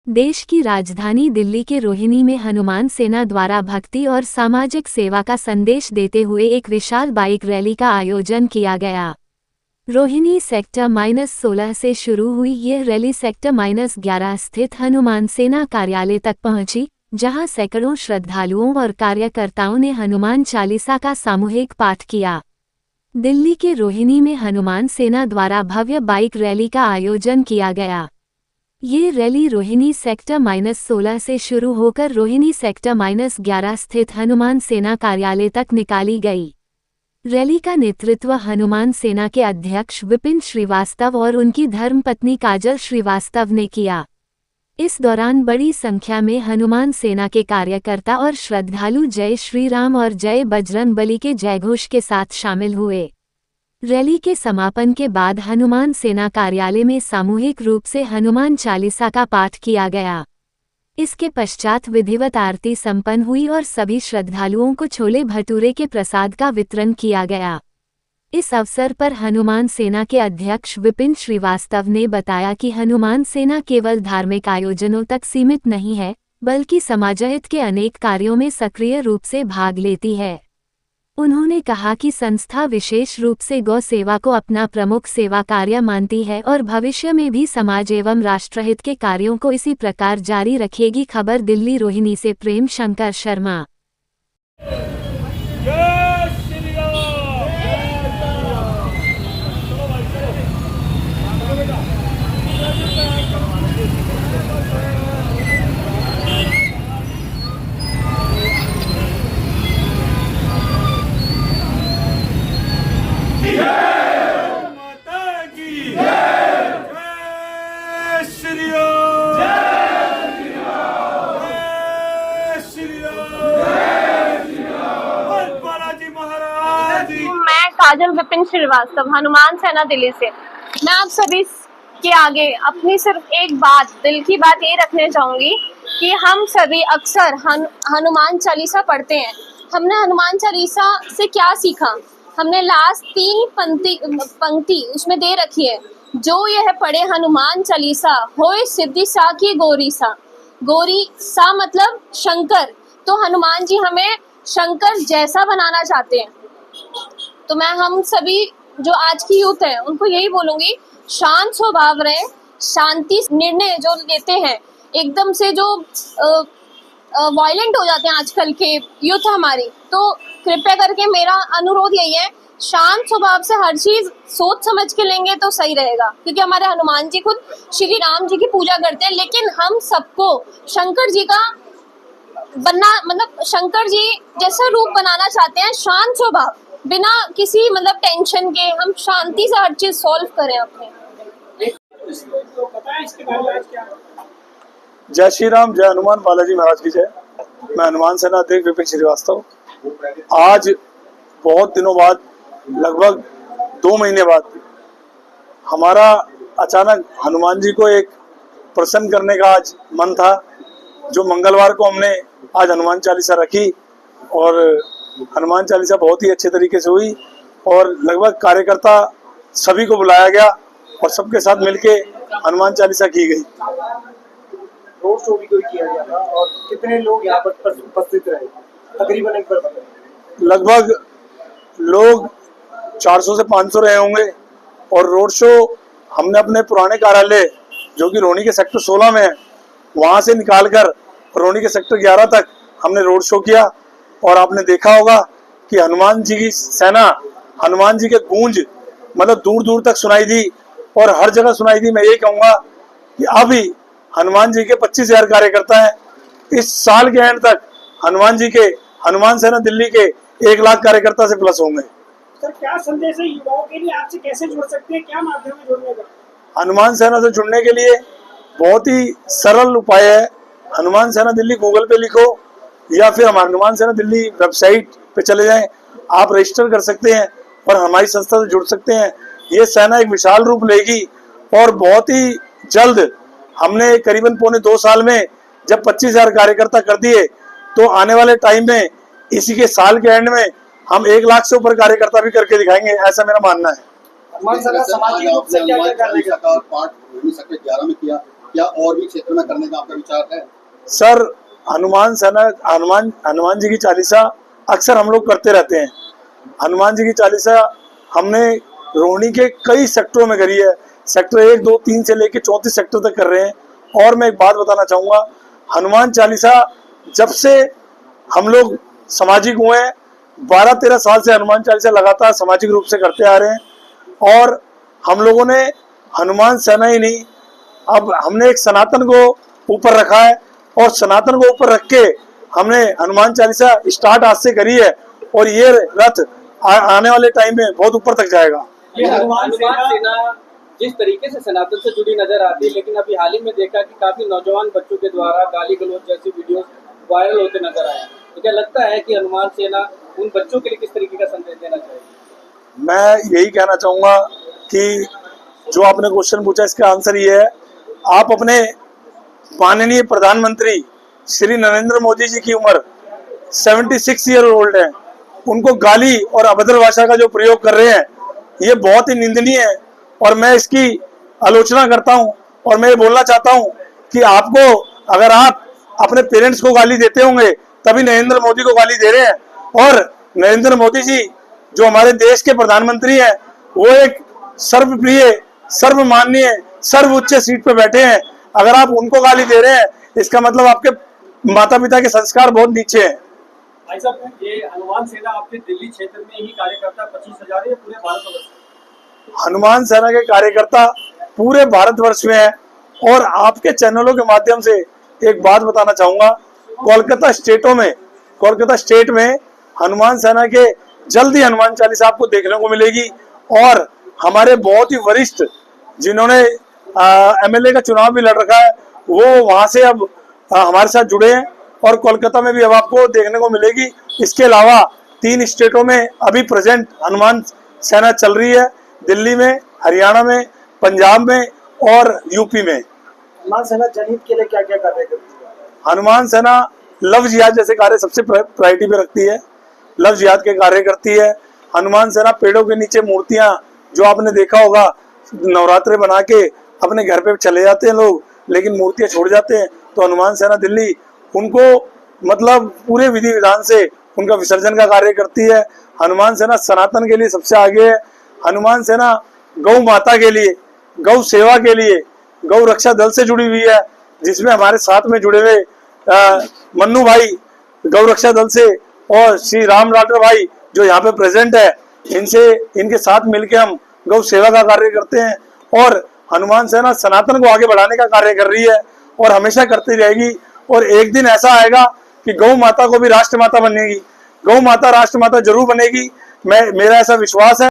देश की राजधानी दिल्ली के रोहिणी में हनुमान सेना द्वारा भक्ति और सामाजिक सेवा का संदेश देते हुए एक विशाल बाइक रैली का आयोजन किया गया। रोहिणी सेक्टर -16 से शुरू हुई यह रैली सेक्टर -11 स्थित हनुमान सेना कार्यालय तक पहुंची, जहां सैकड़ों श्रद्धालुओं और कार्यकर्ताओं ने हनुमान चालीसा का सामूहिक पाठ किया। दिल्ली के रोहिणी में हनुमान सेना द्वारा भव्य बाइक रैली का आयोजन किया गया। ये रैली रोहिणी सेक्टर -16 से शुरू होकर रोहिणी सेक्टर -11 स्थित हनुमान सेना कार्यालय तक निकाली गई। रैली का नेतृत्व हनुमान सेना के अध्यक्ष विपिन श्रीवास्तव और उनकी धर्मपत्नी काजल श्रीवास्तव ने किया। इस दौरान बड़ी संख्या में हनुमान सेना के कार्यकर्ता और श्रद्धालु जय श्री राम और जय बजरंगबली के जयघोष के साथ शामिल हुए। रैली के समापन के बाद हनुमान सेना कार्यालय में सामूहिक रूप से हनुमान चालीसा का पाठ किया गया। इसके पश्चात विधिवत आरती संपन्न हुई और सभी श्रद्धालुओं को छोले भटूरे के प्रसाद का वितरण किया गया। इस अवसर पर हनुमान सेना के अध्यक्ष विपिन श्रीवास्तव ने बताया कि हनुमान सेना केवल धार्मिक आयोजनों तक सीमित नहीं है, बल्कि समाजहित के अनेक कार्यों में सक्रिय रूप से भाग लेती है। उन्होंने कहा कि संस्था विशेष रूप से गौ सेवा को अपना प्रमुख सेवा कार्य मानती है और भविष्य में भी समाज एवं राष्ट्रहित के कार्यों को इसी प्रकार जारी रखेगी। खबर दिल्ली रोहिणी से प्रेम शंकर शर्मा। मैं काजल विपिन श्रीवास्तव, हनुमान सेना दिल्ली से। मैं आप सभी के आगे अपनी सिर्फ एक बात, दिल की बात ये रखने चाहूंगी कि हम सभी अक्सर हनुमान चालीसा पढ़ते हैं। हमने हनुमान चालीसा से क्या सीखा? हमने लास्ट 3 पंक्ति उसमें दे रखी है, जो यह पढ़े हनुमान चालीसा होए सिद्धि सा की गौरी सा। गौरी सा मतलब शंकर, तो हनुमान जी हमें शंकर जैसा बनाना चाहते हैं। तो मैं हम सभी जो आज की यूथ है उनको यही बोलूंगी, शांत स्वभाव रहे, शांति निर्णय जो लेते हैं, एकदम से जो वायलेंट हो जाते हैं आजकल के यूथ हमारी, तो कृपया करके मेरा अनुरोध यही है, शांत स्वभाव से हर चीज सोच समझ के लेंगे तो सही रहेगा। क्योंकि हमारे हनुमान जी खुद श्री राम जी की पूजा करते हैं, लेकिन हम सबको शंकर जी का बनना, मतलब शंकर जी जैसा रूप बनाना चाहते हैं। शांत स्वभाव, बिना किसी मतलब टेंशन के, हम शांति से हर चीज सॉल्व करें अपने। जय श्री राम, जय हनुमान बालाजी महाराज की जय। मैं हनुमान सेना अध्यक्ष विपिन श्रीवास्तव। आज बहुत दिनों बाद, लगभग 2 महीने बाद, हमारा अचानक हनुमान जी को एक प्रसन्न करने का आज मन था, जो मंगलवार को हमने आज हनुमान चालीसा रखी और हनुमान चालीसा बहुत ही अच्छे तरीके से हुई और लगभग कार्यकर्ता सभी को बुलाया गया और सबके साथ मिलके हनुमान चालीसा की गई। रोड शो भी किया गया था और कितने लोग यहाँ पर उपस्थित रहे? तकरीबन एक बार बताइए। लगभग लोग 400 से 500 रहे होंगे और रोड शो हमने अपने पुराने कार्यालय जो कि रोहिणी के सेक्टर 16 में है, वहां से निकालकर रोहिणी के सेक्टर 11 तक हमने रोड शो किया। और आपने देखा होगा कि हनुमान जी की सेना, हनुमान जी के गूंज मतलब दूर दूर तक सुनाई दी और हर जगह सुनाई दी। मैं ये कहूँगा कि अभी हनुमान जी के 25,000 कार्यकर्ता हैं। इस साल के एंड तक हनुमान जी के, हनुमान सेना दिल्ली के 1 लाख कार्यकर्ता से प्लस होंगे। सर, क्या संदेश है युवाओं के लिए? आपसे कैसे जुड़ सकते हैं? क्या माध्यम है जुड़ने का? हनुमान सेना से जुड़ने के लिए बहुत ही सरल उपाय है। हनुमान सेना दिल्ली गूगल पे लिखो या फिर हमारे हनुमान सेना दिल्ली वेबसाइट पे चले जाएं, आप रजिस्टर कर सकते हैं और हमारी संस्था से जुड़ सकते हैं। ये सेना एक विशाल रूप लेगी और बहुत ही जल्द, हमने करीबन पौने 2 साल में जब 25,000 कार्यकर्ता कर दिए, तो आने वाले टाइम में इसी के साल के एंड में हम 1 लाख से ऊपर कार्यकर्ता भी करके दिखाएंगे, ऐसा मेरा मानना है। हनुमान सेना सामाजिक रूप से क्या क्या कर रही है? पाठ 11 में किया, या और भी क्षेत्र में करने का आपका विचार है? सर, हनुमान जी की चालीसा अक्सर हम लोग करते रहते हैं। हनुमान जी की चालीसा हमने रोहिणी के कई सेक्टरों में करी है। सेक्टर 1, 2, 3 से लेकर 34 सेक्टर तक कर रहे हैं। और मैं एक बात बताना चाहूँगा, हनुमान चालीसा जब से हम लोग सामाजिक हुए हैं, 12-13 साल से हनुमान चालीसा लगातार सामाजिक रूप से करते आ रहे हैं। और हम लोगों ने हनुमान सेना ही नहीं, अब हमने एक सनातन को ऊपर रखा है और सनातन को ऊपर रख के हमने हनुमान चालीसा स्टार्ट आज से करी है। और ये रथ आने वाले टाइम में बहुत ऊपर तक जाएगा। ये हनुमान सेना जिस तरीके से सनातन से जुड़ी नजर आती है, लेकिन अभी हाल ही में देखा कि काफी नौजवान बच्चों के द्वारा गाली गलौज जैसी वीडियो वायरल होते नजर आए, तो क्या लगता है कि हनुमान सेना उन बच्चों के लिए किस तरीके का संदेश देना चाहिए? मैं यही कहना चाहूँगा कि जो आपने क्वेश्चन पूछा, इसका आंसर ये है, आप अपने माननीय प्रधानमंत्री श्री नरेंद्र मोदी जी की उम्र 76 ईयर ओल्ड है, उनको गाली और अभद्र भाषा का जो प्रयोग कर रहे हैं, ये बहुत ही निंदनीय है। और मैं इसकी आलोचना करता हूं और मैं ये बोलना चाहता हूं कि आपको, अगर आप अपने पेरेंट्स को गाली देते होंगे तभी नरेंद्र मोदी को गाली दे रहे हैं। और नरेंद्र मोदी जी जो हमारे देश के प्रधानमंत्री हैं, वो एक सर्वप्रिय, सर्वमाननीय, सर्वोच्च सीट पे बैठे हैं। अगर आप उनको गाली दे रहे हैं, इसका मतलब आपके माता पिता के संस्कार बहुत नीचे हैं। भाई साहब, ये हनुमान सेना आपके दिल्ली क्षेत्र में ही कार्यकर्ता 25,000 या पूरे भारतवर्ष में? हनुमान सेना के कार्यकर्ता पूरे भारतवर्ष में है। और आपके चैनलों के माध्यम से एक बात बताना चाहूंगा, कोलकाता स्टेट में हनुमान सेना के जल्द ही हनुमान चालीसा आपको देखने को मिलेगी। और हमारे बहुत ही वरिष्ठ जिन्होंने एमएलए का चुनाव भी लड़ रखा है, वो वहां से अब हमारे साथ जुड़े हैं और कोलकाता में भी अब आपको देखने को मिलेगी। इसके अलावा 3 स्टेटों में अभी प्रेजेंट हनुमान सेना चल रही है, दिल्ली में, हरियाणा में, पंजाब में और यूपी में। हनुमान सेना जनहित के लिए क्या क्या कार्य करती है? हनुमान सेना लव जिहाद जैसे कार्य सबसे प्रायोरिटी पे रखती है, लव जिहाद के कार्य करती है। हनुमान सेना पेड़ों के नीचे मूर्तियां, जो आपने देखा होगा, नवरात्रे बना के अपने घर पे चले जाते हैं लोग, लेकिन मूर्तियां छोड़ जाते हैं, तो हनुमान सेना दिल्ली उनको मतलब पूरे विधि विधान से उनका विसर्जन का कार्य करती है। हनुमान सेना सनातन के लिए सबसे आगे है। हनुमान सेना गौ माता के लिए, गौ सेवा के लिए, गौ रक्षा दल से जुड़ी हुई है, जिसमें हमारे साथ में जुड़े हुए मन्नू भाई गौ रक्षा दल से और श्री राम राठौर भाई जो यहाँ पे प्रेजेंट है, इनके साथ मिलकर हम गौ सेवा का कार्य करते हैं। और हनुमान सेना सनातन को आगे बढ़ाने का कार्य कर रही है और हमेशा करती रहेगी। और एक दिन ऐसा आएगा कि गौ माता को भी राष्ट्रमाता बनेगी, गौ माता राष्ट्रमाता जरूर बनेगी, मेरा ऐसा विश्वास है।